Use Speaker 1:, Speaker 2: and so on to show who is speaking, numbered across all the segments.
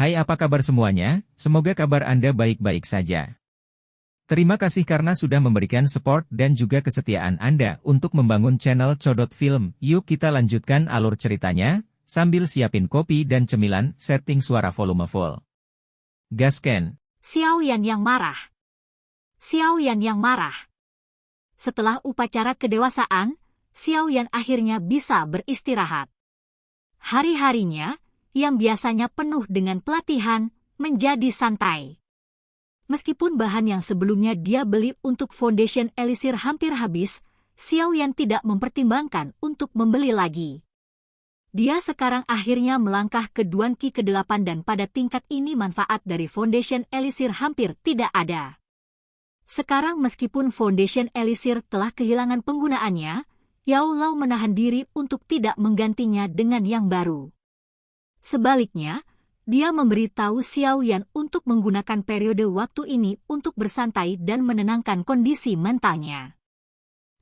Speaker 1: Hai, apa kabar semuanya? Semoga kabar Anda baik-baik saja. Terima kasih karena sudah memberikan support dan juga kesetiaan Anda untuk membangun channel Codot Film. Yuk kita lanjutkan alur ceritanya, sambil siapin kopi dan cemilan, setting suara volume full. Gasken.
Speaker 2: Xiao Yan yang marah. Xiao Yan yang marah. Setelah upacara kedewasaan, Xiao Yan akhirnya bisa beristirahat. Hari-harinya, yang biasanya penuh dengan pelatihan, menjadi santai. Meskipun bahan yang sebelumnya dia beli untuk Foundation Elisir hampir habis, Xiao Yan tidak mempertimbangkan untuk membeli lagi. Dia sekarang akhirnya melangkah ke Duan Qi ke-8 dan pada tingkat ini manfaat dari Foundation Elisir hampir tidak ada. Sekarang meskipun Foundation Elisir telah kehilangan penggunaannya, Yao Lao menahan diri untuk tidak menggantinya dengan yang baru. Sebaliknya, dia memberitahu Xiao Yan untuk menggunakan periode waktu ini untuk bersantai dan menenangkan kondisi mentalnya.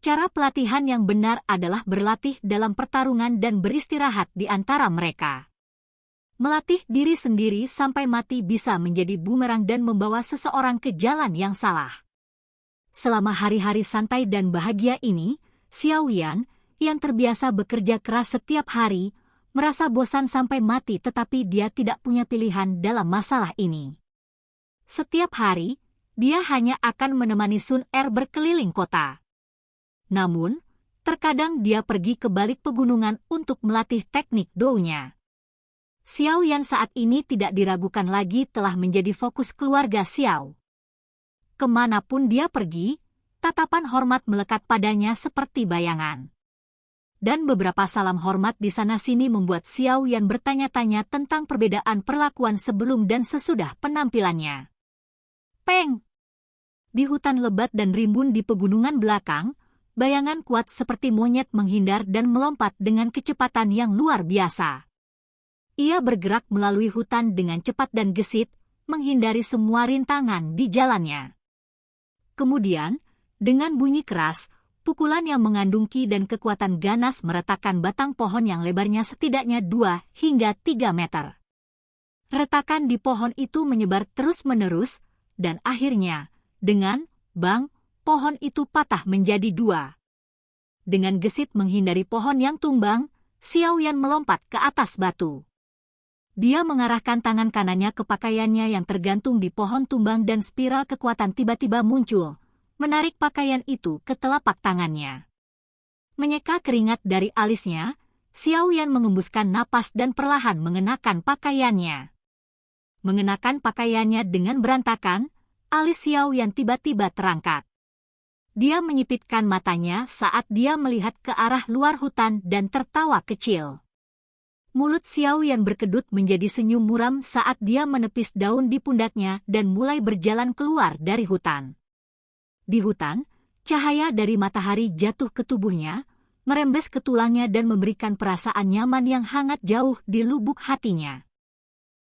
Speaker 2: Cara pelatihan yang benar adalah berlatih dalam pertarungan dan beristirahat di antara mereka. Melatih diri sendiri sampai mati bisa menjadi bumerang dan membawa seseorang ke jalan yang salah. Selama hari-hari santai dan bahagia ini, Xiao Yan, yang terbiasa bekerja keras setiap hari, merasa bosan sampai mati tetapi dia tidak punya pilihan dalam masalah ini. Setiap hari, dia hanya akan menemani Sun Er berkeliling kota. Namun, terkadang dia pergi ke balik pegunungan untuk melatih teknik dounya. Xiao Yan saat ini tidak diragukan lagi telah menjadi fokus keluarga Xiao. Kemanapun dia pergi, tatapan hormat melekat padanya seperti bayangan. Dan beberapa salam hormat di sana-sini membuat Xiao Yan bertanya-tanya tentang perbedaan perlakuan sebelum dan sesudah penampilannya. Peng! Di hutan lebat dan rimbun di pegunungan belakang, bayangan kuat seperti monyet menghindar dan melompat dengan kecepatan yang luar biasa. Ia bergerak melalui hutan dengan cepat dan gesit, menghindari semua rintangan di jalannya. Kemudian, dengan bunyi keras, pukulan yang mengandung ki dan kekuatan ganas meretakkan batang pohon yang lebarnya setidaknya 2 hingga 3 meter. Retakan di pohon itu menyebar terus-menerus, dan akhirnya, dengan bang, pohon itu patah menjadi 2. Dengan gesit menghindari pohon yang tumbang, Xiao Yan melompat ke atas batu. Dia mengarahkan tangan kanannya ke pakaiannya yang tergantung di pohon tumbang dan spiral kekuatan tiba-tiba muncul, menarik pakaian itu ke telapak tangannya. Menyeka keringat dari alisnya, Xiao Yan mengembuskan napas dan perlahan mengenakan pakaiannya. Mengenakan pakaiannya dengan berantakan, alis Xiao Yan tiba-tiba terangkat. Dia menyipitkan matanya saat dia melihat ke arah luar hutan dan tertawa kecil. Mulut Xiao Yan berkedut menjadi senyum muram saat dia menepis daun di pundaknya dan mulai berjalan keluar dari hutan. Di hutan, cahaya dari matahari jatuh ke tubuhnya, merembes ke tulangnya dan memberikan perasaan nyaman yang hangat jauh di lubuk hatinya.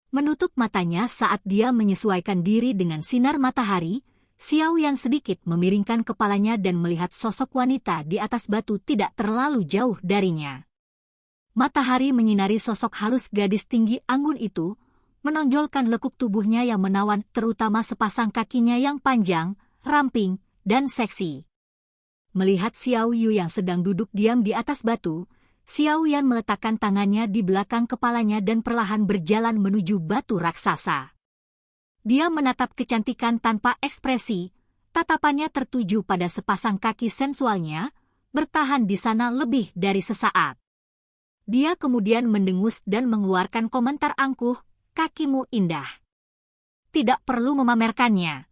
Speaker 2: Menutup matanya saat dia menyesuaikan diri dengan sinar matahari, Xiao Yan sedikit memiringkan kepalanya dan melihat sosok wanita di atas batu tidak terlalu jauh darinya. Matahari menyinari sosok halus gadis tinggi anggun itu, menonjolkan lekuk tubuhnya yang menawan terutama sepasang kakinya yang panjang, ramping, dan seksi. Melihat Xiao Yu yang sedang duduk diam di atas batu, Xiao Yan meletakkan tangannya di belakang kepalanya dan perlahan berjalan menuju batu raksasa. Dia menatap kecantikan tanpa ekspresi, tatapannya tertuju pada sepasang kaki sensualnya, bertahan di sana lebih dari sesaat. Dia kemudian mendengus dan mengeluarkan komentar angkuh, "Kakimu indah. Tidak perlu memamerkannya."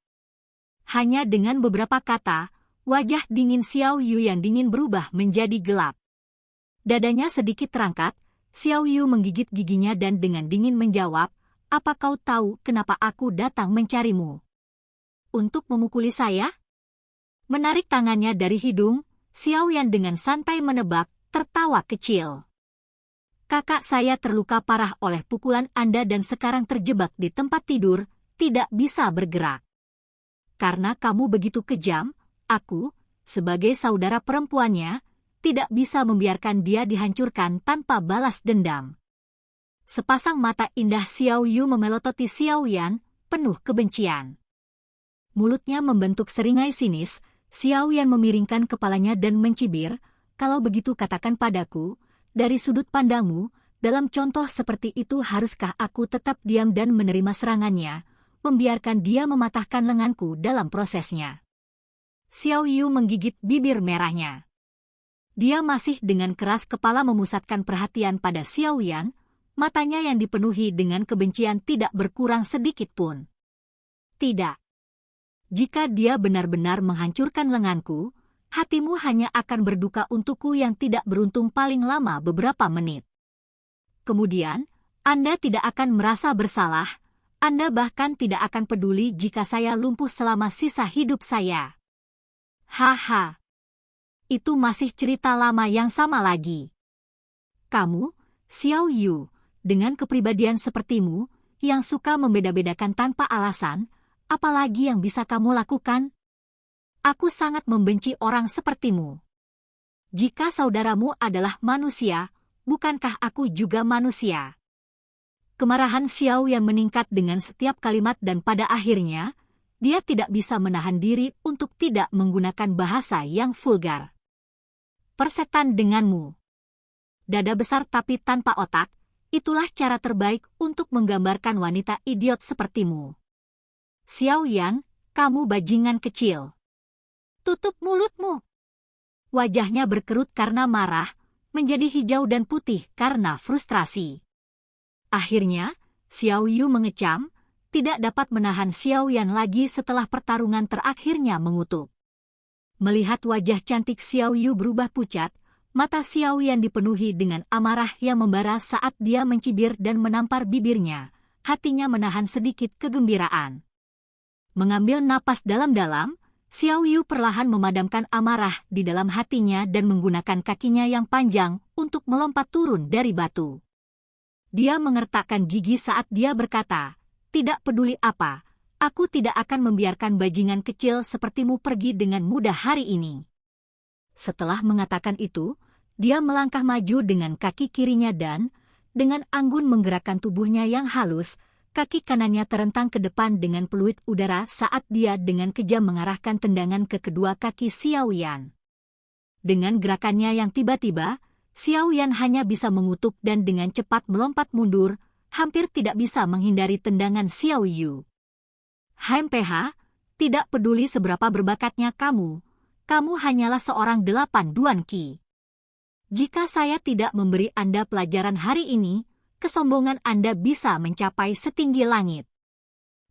Speaker 2: Hanya dengan beberapa kata, wajah dingin Xiao Yu yang dingin berubah menjadi gelap. Dadanya sedikit terangkat, Xiao Yu menggigit giginya dan dengan dingin menjawab, "Apa kau tahu kenapa aku datang mencarimu? Untuk memukuli saya?" Menarik tangannya dari hidung, Xiao Yan dengan santai menebak, tertawa kecil. "Kakak saya terluka parah oleh pukulan Anda dan sekarang terjebak di tempat tidur, tidak bisa bergerak. Karena kamu begitu kejam, aku, sebagai saudara perempuannya, tidak bisa membiarkan dia dihancurkan tanpa balas dendam." Sepasang mata indah Xiao Yu memelototi Xiao Yan, penuh kebencian. Mulutnya membentuk seringai sinis, Xiao Yan memiringkan kepalanya dan mencibir, "Kalau begitu katakan padaku, dari sudut pandangmu, dalam contoh seperti itu haruskah aku tetap diam dan menerima serangannya, membiarkan dia mematahkan lenganku dalam prosesnya?" Xiao Yu menggigit bibir merahnya. Dia masih dengan keras kepala memusatkan perhatian pada Xiao Yan, matanya yang dipenuhi dengan kebencian tidak berkurang sedikit pun. "Tidak. Jika dia benar-benar menghancurkan lenganku, hatimu hanya akan berduka untukku yang tidak beruntung paling lama beberapa menit. Kemudian, Anda tidak akan merasa bersalah, Anda bahkan tidak akan peduli jika saya lumpuh selama sisa hidup saya." "Haha. Itu masih cerita lama yang sama lagi. Kamu, Xiao Yu, dengan kepribadian sepertimu, yang suka membeda-bedakan tanpa alasan, apalagi yang bisa kamu lakukan? Aku sangat membenci orang sepertimu. Jika saudaramu adalah manusia, bukankah aku juga manusia?" Kemarahan Xiao yang meningkat dengan setiap kalimat dan pada akhirnya, dia tidak bisa menahan diri untuk tidak menggunakan bahasa yang vulgar. "Persetan denganmu. Dada besar tapi tanpa otak, itulah cara terbaik untuk menggambarkan wanita idiot sepertimu. Xiao Yan, kamu bajingan kecil. Tutup mulutmu." Wajahnya berkerut karena marah, menjadi hijau dan putih karena frustrasi. Akhirnya, Xiao Yu mengecam, tidak dapat menahan Xiao Yan lagi setelah pertarungan terakhirnya mengutuk. Melihat wajah cantik Xiao Yu berubah pucat, mata Xiao Yan dipenuhi dengan amarah yang membara saat dia mencibir dan menampar bibirnya, hatinya menahan sedikit kegembiraan. Mengambil napas dalam-dalam, Xiao Yu perlahan memadamkan amarah di dalam hatinya dan menggunakan kakinya yang panjang untuk melompat turun dari batu. Dia mengertakkan gigi saat dia berkata, "Tidak peduli apa, aku tidak akan membiarkan bajingan kecil sepertimu pergi dengan mudah hari ini." Setelah mengatakan itu, dia melangkah maju dengan kaki kirinya dan, dengan anggun menggerakkan tubuhnya yang halus, kaki kanannya terentang ke depan dengan peluit udara saat dia dengan kejam mengarahkan tendangan ke kedua kaki Xiao Yan. Dengan gerakannya yang tiba-tiba, Xiao Yan hanya bisa mengutuk dan dengan cepat melompat mundur, hampir tidak bisa menghindari tendangan Xiao Yu. "HMPH, tidak peduli seberapa berbakatnya kamu hanyalah seorang 8 Duan Qi. Jika saya tidak memberi Anda pelajaran hari ini, kesombongan Anda bisa mencapai setinggi langit."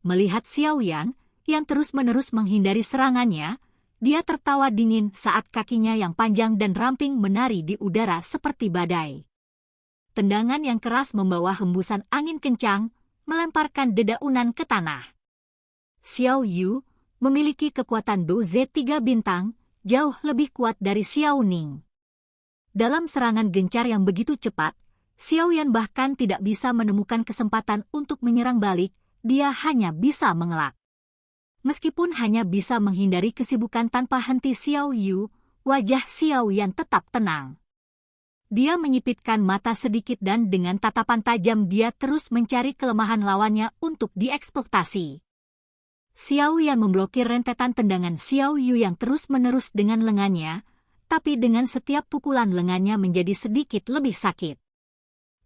Speaker 2: Melihat Xiao Yan, yang terus-menerus menghindari serangannya, dia tertawa dingin saat kakinya yang panjang dan ramping menari di udara seperti badai. Tendangan yang keras membawa hembusan angin kencang, melemparkan dedaunan ke tanah. Xiao Yu memiliki kekuatan doze 3 bintang, jauh lebih kuat dari Xiao Ning. Dalam serangan gencar yang begitu cepat, Xiao Yan bahkan tidak bisa menemukan kesempatan untuk menyerang balik, dia hanya bisa mengelak. Meskipun hanya bisa menghindari kesibukan tanpa henti Xiao Yu, wajah Xiao Yan tetap tenang. Dia menyipitkan mata sedikit dan dengan tatapan tajam dia terus mencari kelemahan lawannya untuk dieksploitasi. Xiao Yan memblokir rentetan tendangan Xiao Yu yang terus-menerus dengan lengannya, tapi dengan setiap pukulan lengannya menjadi sedikit lebih sakit.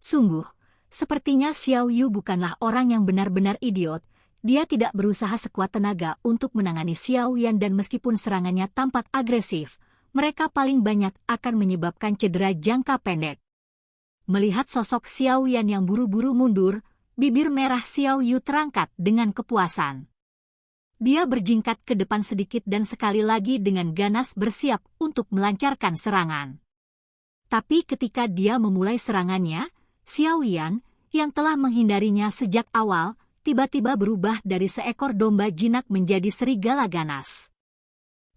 Speaker 2: Sungguh, sepertinya Xiao Yu bukanlah orang yang benar-benar idiot, dia tidak berusaha sekuat tenaga untuk menangani Xiao Yan dan meskipun serangannya tampak agresif, mereka paling banyak akan menyebabkan cedera jangka pendek. Melihat sosok Xiao Yan yang buru-buru mundur, bibir merah Xiao Yu terangkat dengan kepuasan. Dia berjingkat ke depan sedikit dan sekali lagi dengan ganas bersiap untuk melancarkan serangan. Tapi ketika dia memulai serangannya, Xiao Yan, yang telah menghindarinya sejak awal, tiba-tiba berubah dari seekor domba jinak menjadi serigala ganas.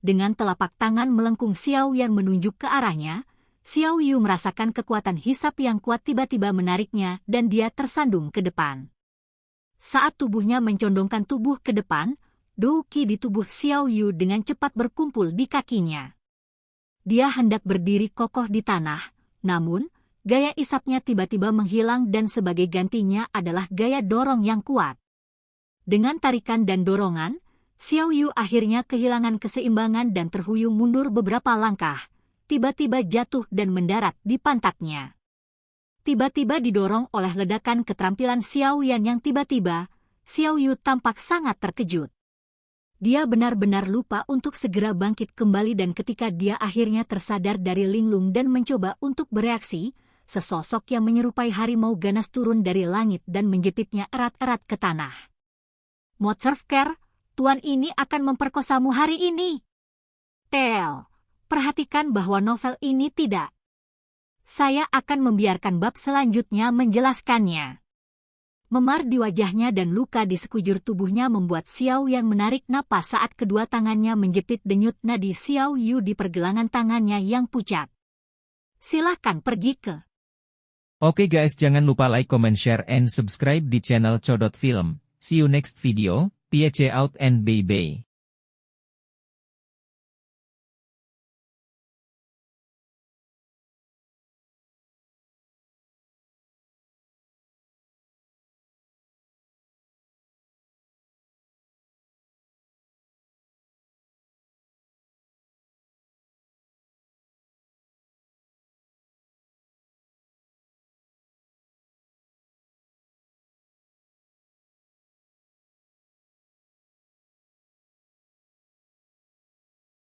Speaker 2: Dengan telapak tangan melengkung Xiao Yan menunjuk ke arahnya, Xiao Yu merasakan kekuatan hisap yang kuat tiba-tiba menariknya dan dia tersandung ke depan. Saat tubuhnya mencondongkan tubuh ke depan, Dou Qi di tubuh Xiao Yu dengan cepat berkumpul di kakinya. Dia hendak berdiri kokoh di tanah, namun, gaya isapnya tiba-tiba menghilang dan sebagai gantinya adalah gaya dorong yang kuat. Dengan tarikan dan dorongan, Xiao Yu akhirnya kehilangan keseimbangan dan terhuyung mundur beberapa langkah, tiba-tiba jatuh dan mendarat di pantatnya. Tiba-tiba didorong oleh ledakan keterampilan Xiao Yan yang tiba-tiba, Xiao Yu tampak sangat terkejut. Dia benar-benar lupa untuk segera bangkit kembali dan ketika dia akhirnya tersadar dari linglung dan mencoba untuk bereaksi, sesosok yang menyerupai harimau ganas turun dari langit dan menjepitnya erat-erat ke tanah. Motserfker, tuan ini akan memperkosamu hari ini. Tel, perhatikan bahwa novel ini tidak. Saya akan membiarkan bab selanjutnya menjelaskannya. Memar di wajahnya dan luka di sekujur tubuhnya membuat Xiao Yan menarik napas saat kedua tangannya menjepit denyut nadi Xiao Yu di pergelangan tangannya yang pucat. Silahkan pergi ke.
Speaker 1: Oke guys, jangan lupa like, comment, share, and subscribe di channel Codot Film. See you next video, peace out and bye-bye.